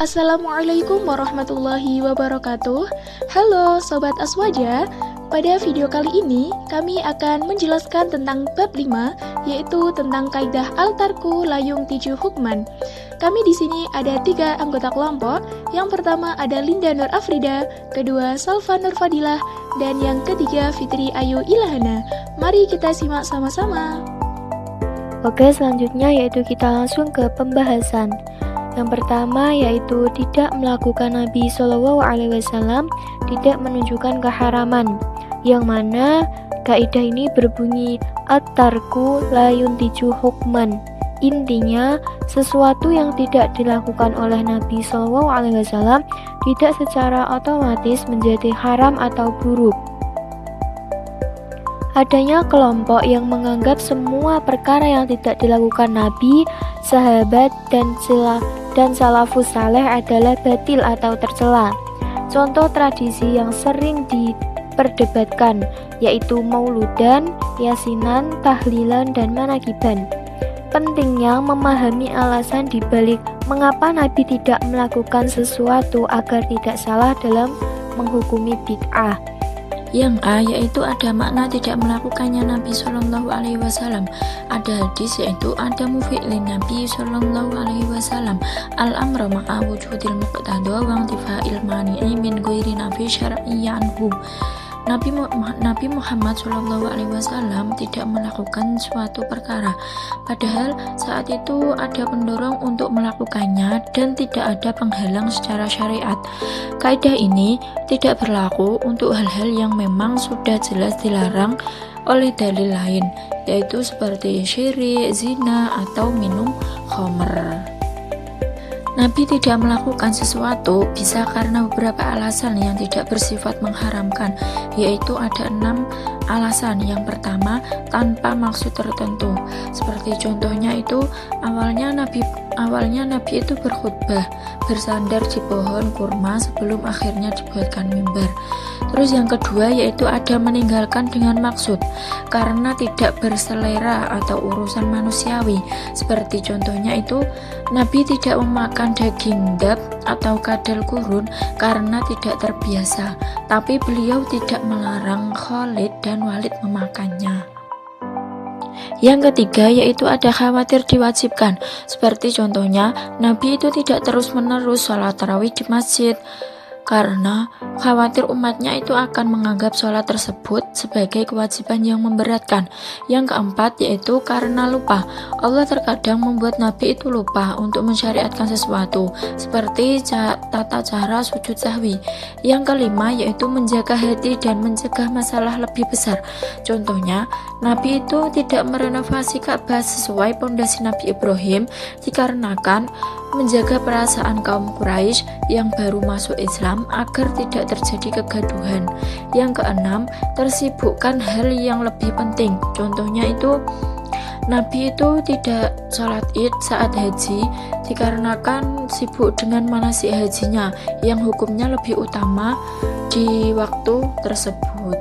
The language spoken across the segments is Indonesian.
Assalamualaikum warahmatullahi wabarakatuh. Halo Sobat Aswaja, pada video kali ini kami akan menjelaskan tentang bab 5, yaitu tentang kaidah al-tarku layung tiju hukman. Kami di sini ada 3 anggota kelompok. Yang pertama ada Linda Nur Afrida, kedua Salva Nur Fadilah, dan yang ketiga Fitri Ayu Ilahana. Mari kita simak sama-sama. Oke, selanjutnya yaitu kita langsung ke pembahasan. Yang pertama yaitu tidak melakukan Nabi SAW tidak menunjukkan keharaman, yang mana kaidah ini berbunyi at-tarku la yuntiju hukman. Intinya, sesuatu yang tidak dilakukan oleh Nabi SAW tidak secara otomatis menjadi haram atau buruk. Adanya kelompok yang menganggap semua perkara yang tidak dilakukan Nabi, sahabat, dan salafus saleh adalah batil atau tercela. Contoh tradisi yang sering diperdebatkan yaitu mauludan, yasinan, tahlilan, dan manakiban. Pentingnya memahami alasan dibalik mengapa Nabi tidak melakukan sesuatu agar tidak salah dalam menghukumi bid'ah. Yang A yaitu ada makna tidak melakukannya Nabi Shallallahu Alaihi Wasallam. Ada hadis yaitu ada mufi'lin Nabi Shallallahu Alaihi Wasallam al-amra ma'a wujudil muqtada wa intifa'il mani'i min ghairi nafi syar'i anhu. Nabi Muhammad SAW tidak melakukan suatu perkara, padahal saat itu ada pendorong untuk melakukannya dan tidak ada penghalang secara syariat. Kaidah ini tidak berlaku untuk hal-hal yang memang sudah jelas dilarang oleh dalil lain, yaitu seperti syirik, zina, atau minum khamr. Nabi tidak melakukan sesuatu bisa karena beberapa alasan yang tidak bersifat mengharamkan, yaitu ada 6 alasan. Yang pertama, tanpa maksud tertentu. Seperti contohnya itu, awalnya Nabi itu berkhutbah, bersandar di pohon kurma sebelum akhirnya dibuatkan mimbar. Terus yang kedua yaitu ada meninggalkan dengan maksud, karena tidak berselera atau urusan manusiawi. Seperti contohnya itu, Nabi tidak memakan daging dab atau kadal gurun karena tidak terbiasa, tapi beliau tidak melarang Khalid dan Walid memakannya. Yang ketiga yaitu ada khawatir diwajibkan. Seperti contohnya, Nabi itu tidak terus-menerus sholat tarawih di masjid karena khawatir umatnya itu akan menganggap sholat tersebut sebagai kewajiban yang memberatkan. Yang keempat yaitu karena lupa. Allah terkadang membuat Nabi itu lupa untuk mensyariatkan sesuatu, seperti tata cara sujud sahwi. Yang kelima yaitu menjaga hati dan mencegah masalah lebih besar. Contohnya, Nabi itu tidak merenovasi Ka'bah sesuai pondasi Nabi Ibrahim dikarenakan menjaga perasaan kaum Quraisy yang baru masuk Islam agar tidak terjadi kegaduhan. Yang keenam, tersibukkan hal yang lebih penting. Contohnya itu, Nabi itu tidak sholat id saat haji dikarenakan sibuk dengan manasik hajinya yang hukumnya lebih utama di waktu tersebut.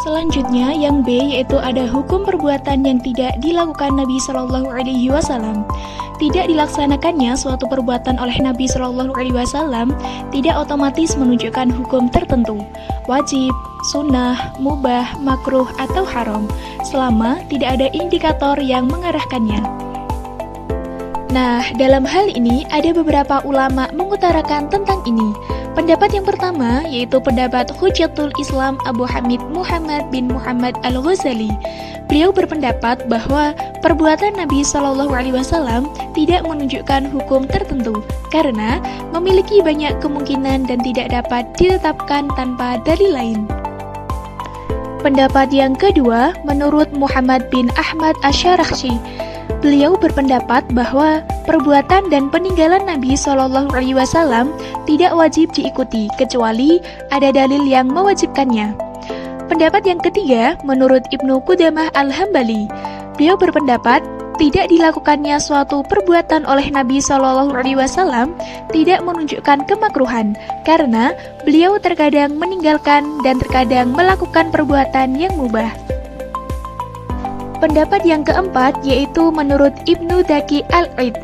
Selanjutnya yang B yaitu ada hukum perbuatan yang tidak dilakukan Nabi Shallallahu Alaihi Wasallam. Tidak dilaksanakannya suatu perbuatan oleh Nabi Shallallahu Alaihi Wasallam tidak otomatis menunjukkan hukum tertentu, wajib, sunnah, mubah, makruh, atau haram, selama tidak ada indikator yang mengarahkannya. Nah, dalam hal ini ada beberapa ulama mengutarakan tentang ini. Pendapat yang pertama yaitu pendapat Hujjatul Islam Abu Hamid Muhammad bin Muhammad Al-Ghazali. Beliau berpendapat bahwa perbuatan Nabi Shallallahu Alaihi Wasallam tidak menunjukkan hukum tertentu karena memiliki banyak kemungkinan dan tidak dapat ditetapkan tanpa dalil lain. Pendapat yang kedua menurut Muhammad bin Ahmad Asy-Syarakhsi. Beliau berpendapat bahwa perbuatan dan peninggalan Nabi Shallallahu Alaihi Wasallam tidak wajib diikuti kecuali ada dalil yang mewajibkannya. Pendapat yang ketiga menurut Ibnu Qudamah Al-Hambali. Beliau berpendapat tidak dilakukannya suatu perbuatan oleh Nabi Shallallahu Alaihi Wasallam tidak menunjukkan kemakruhan karena beliau terkadang meninggalkan dan terkadang melakukan perbuatan yang mubah. Pendapat yang keempat yaitu menurut Ibnu Daqi Al-Id.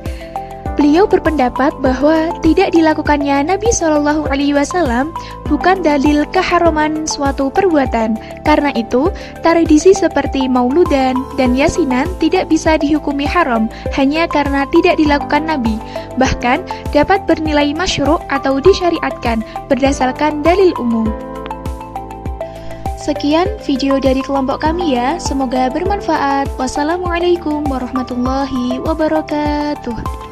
Beliau berpendapat bahwa tidak dilakukannya Nabi Shallallahu Alaihi Wasallam bukan dalil keharaman suatu perbuatan. Karena itu, tradisi seperti mauludan dan yasinan tidak bisa dihukumi haram hanya karena tidak dilakukan Nabi. Bahkan dapat bernilai masyru' atau disyariatkan berdasarkan dalil umum. Sekian video dari kelompok kami ya, semoga bermanfaat. Wassalamualaikum warahmatullahi wabarakatuh.